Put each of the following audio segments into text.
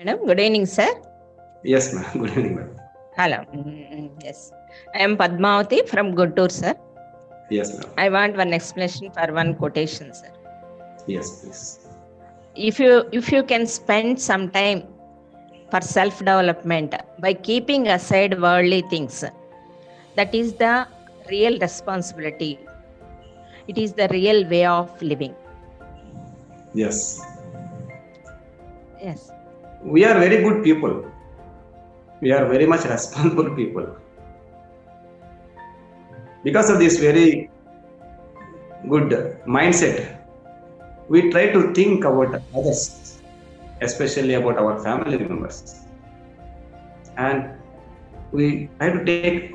Madam, good evening, sir. Yes, ma'am. Good evening, ma'am. Hello. Yes. I am Padmavati from Guttur, sir. Yes, ma'am. I want one explanation for one quotation, sir. Yes, please. If you can spend some time for self-development by keeping aside worldly things, that is the real responsibility. It is the real way of living. Yes. Yes. We are very good people. We are very much responsible people. Because of this very good mindset, we try to think about others, especially about our family members. And we try to take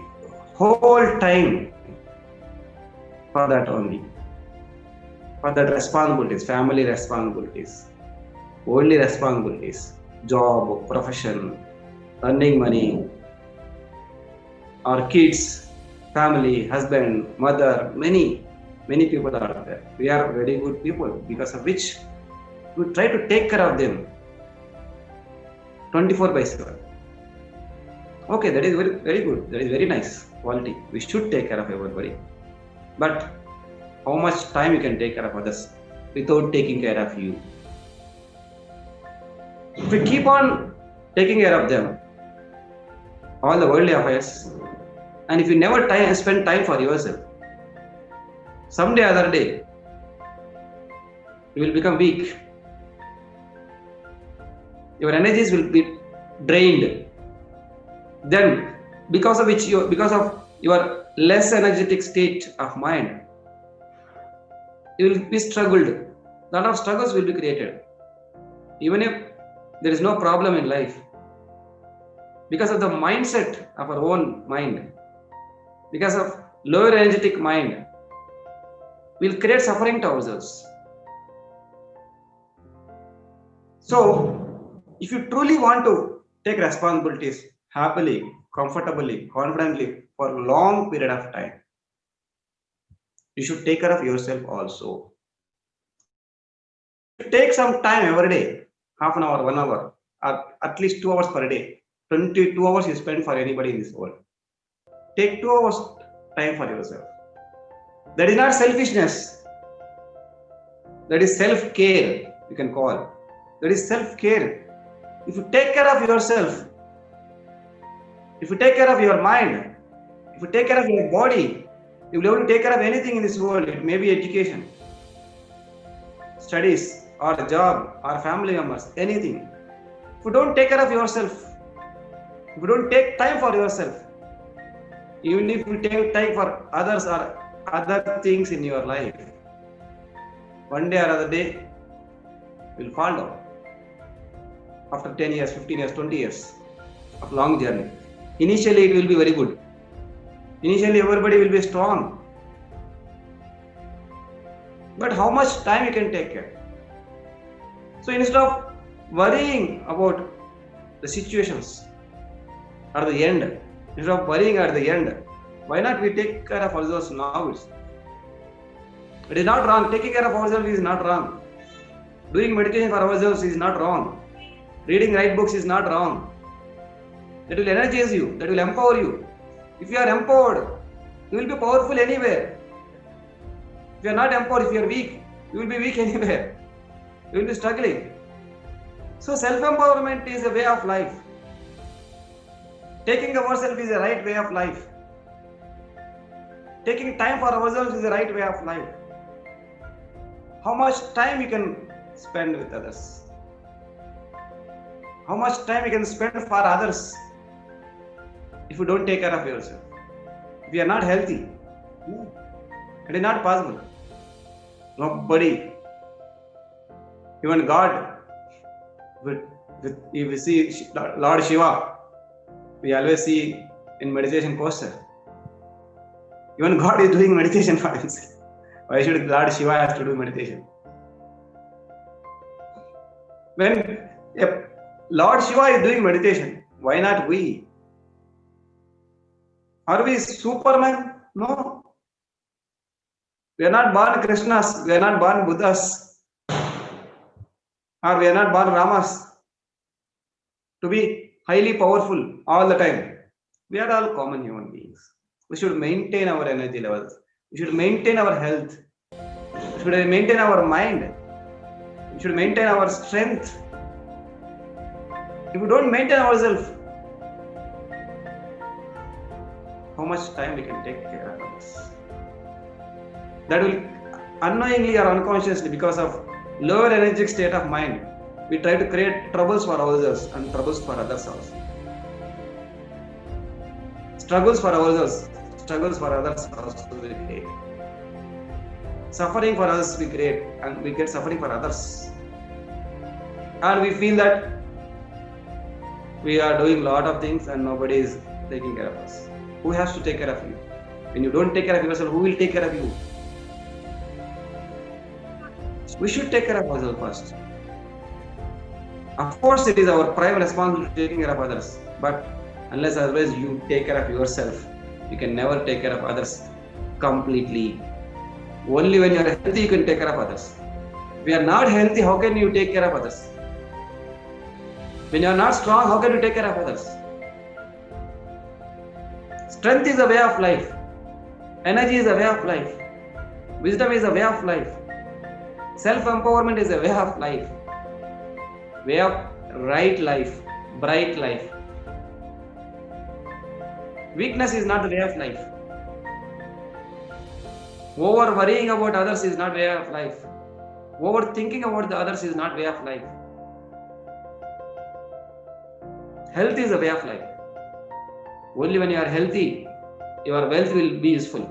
whole time for that only. For that responsibilities, family responsibilities, worldly responsibilities, job, profession, earning money, our kids, family, husband, mother, many people are there. We are very good people, because of which we try to take care of them 24/7. Okay, that is very, very good. That is very nice quality. We should take care of everybody. But how much time you can take care of others without taking care of you? If we keep on taking care of them, all the worldly affairs, and if you never spend time for yourself, someday other day you will become weak. Your energies will be drained. Then, because of your less energetic state of mind, you will be struggled. A lot of struggles will be created, even if there is no problem in life. Because of the mindset of our own mind, because of lower energetic mind, we'll create suffering to ourselves. So, if you truly want to take responsibilities happily, comfortably, confidently for a long period of time, you should take care of yourself also. You should take some time every day, half an hour, 1 hour, or at least 2 hours per day. 22 hours you spend for anybody in this world. Take 2 hours time for yourself. That is not selfishness. That is self-care, you can call. That is self-care. If you take care of yourself, if you take care of your mind, if you take care of your body, you will be able to take care of anything in this world. It may be education, studies, or a job, or family members, anything. If you don't take care of yourself, if you don't take time for yourself, even if you take time for others or other things in your life, one day or other day you will fall down. After 10 years, 15 years, 20 years of long journey. Initially it will be very good. Initially everybody will be strong. But how much time you can take care? So instead of worrying about the situations at the end, instead of worrying at the end, why not we take care of ourselves now? It is not wrong. Taking care of ourselves is not wrong. Doing meditation for ourselves is not wrong. Reading right books is not wrong. That will energize you. That will empower you. If you are empowered, you will be powerful anywhere. If you are not empowered, if you are weak, you will be weak anywhere. You will be struggling. So self-empowerment is a way of life. Taking ourselves is a right way of life. Taking time for ourselves is the right way of life. How much time you can spend with others? How much time you can spend for others if you don't take care of yourself? If you are not healthy, it is not possible. Nobody, even God, if we see Lord Shiva, we always see in meditation posture. Even God is doing meditation for himself. Why should Lord Shiva have to do meditation? When Lord Shiva is doing meditation, why not we? Are we Superman? No. We are not born Krishnas, we are not born Buddhas, or we are not born Ramas. to be highly powerful all the time. We are all common human beings. We should maintain our energy levels. We should maintain our health. We should maintain our mind. We should maintain our strength. If we don't maintain ourselves, how much time we can take care of others? That will unknowingly or unconsciously, because of lower energetic state of mind, we try to create troubles for ourselves and troubles for others also. Struggles for ourselves, struggles for others also we create. Suffering for us we create, and we get suffering for others. And we feel that we are doing a lot of things and nobody is taking care of us. Who has to take care of you? When you don't take care of yourself, who will take care of you? We should take care of ourselves first. Of course, it is our prime responsibility taking care of others. But unless otherwise you take care of yourself, you can never take care of others completely. Only when you are healthy, you can take care of others. If you are not healthy, how can you take care of others? When you are not strong, how can you take care of others? Strength is a way of life. Energy is a way of life. Wisdom is a way of life. Self-empowerment is a way of life. Way of right life, bright life. Weakness is not the way of life. Over worrying about others is not way of life. Overthinking about the others is not way of life. Health is a way of life. Only when you are healthy, your wealth will be useful.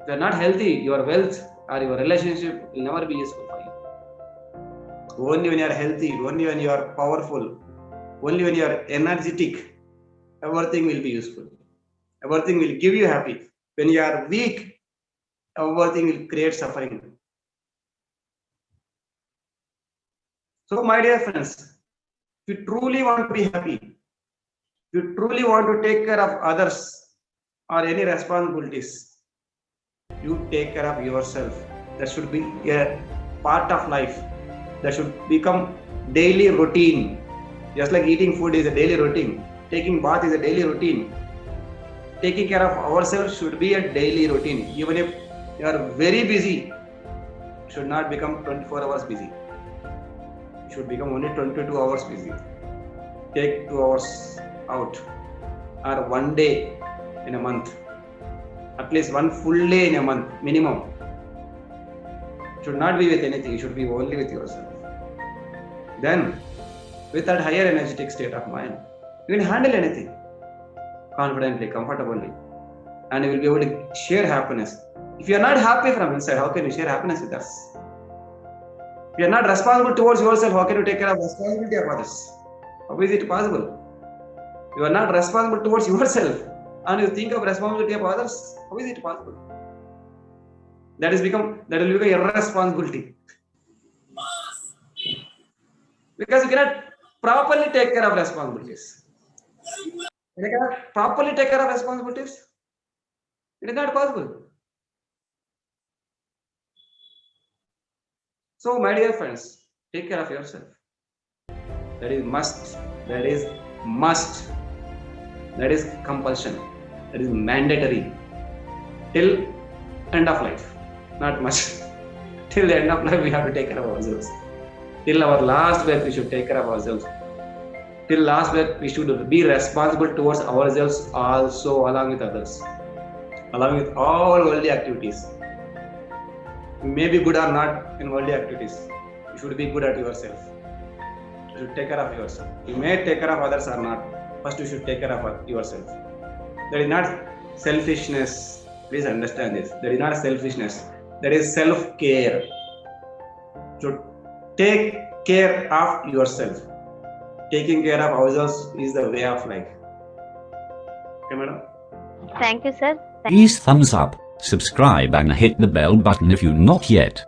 If you are not healthy, your wealth or your relationship will never be useful for you. Only when you are healthy, only when you are powerful, only when you are energetic, everything will be useful. Everything will give you happy. When you are weak, everything will create suffering. So, my dear friends, if you truly want to be happy, if you truly want to take care of others or any responsibilities, you take care of yourself. That should be a part of life. That should become daily routine. Just like eating food is a daily routine, taking bath is a daily routine. Taking care of ourselves should be a daily routine. Even if you are very busy, you should not become 24 hours busy. You should become only 22 hours busy. Take 2 hours out, or 1 day in a month. At least 1 full day in a month, minimum. You should not be with anything, you should be only with yourself. Then, with that higher energetic state of mind, you can handle anything confidently, comfortably, and you will be able to share happiness. If you are not happy from inside, how can you share happiness with us? If you are not responsible towards yourself, how can you take care of responsibility of others? How is it possible? You are not responsible towards yourself and you think of responsibility of others. How is it possible? That will become irresponsibility. Because you cannot properly take care of responsibilities. You cannot properly take care of responsibilities. It is not possible. So, my dear friends, take care of yourself. That is must. That is must. That is compulsion. That is mandatory. Till end of life. Not much. Till the end of life, we have to take care of ourselves. Till our last breath, we should take care of ourselves. Till last breath, we should be responsible towards ourselves also, along with others. Along with all worldly activities. You may be good or not in worldly activities. You should be good at yourself. You should take care of yourself. You may take care of others or not. First, you should take care of yourself. That is not selfishness. Please understand this. That is not selfishness. That is self-care. You should take care of yourself. Taking care of ourselves is the way of life. Okay, madam? Thank you, sir. Please thumbs up, subscribe and hit the bell button if you not yet.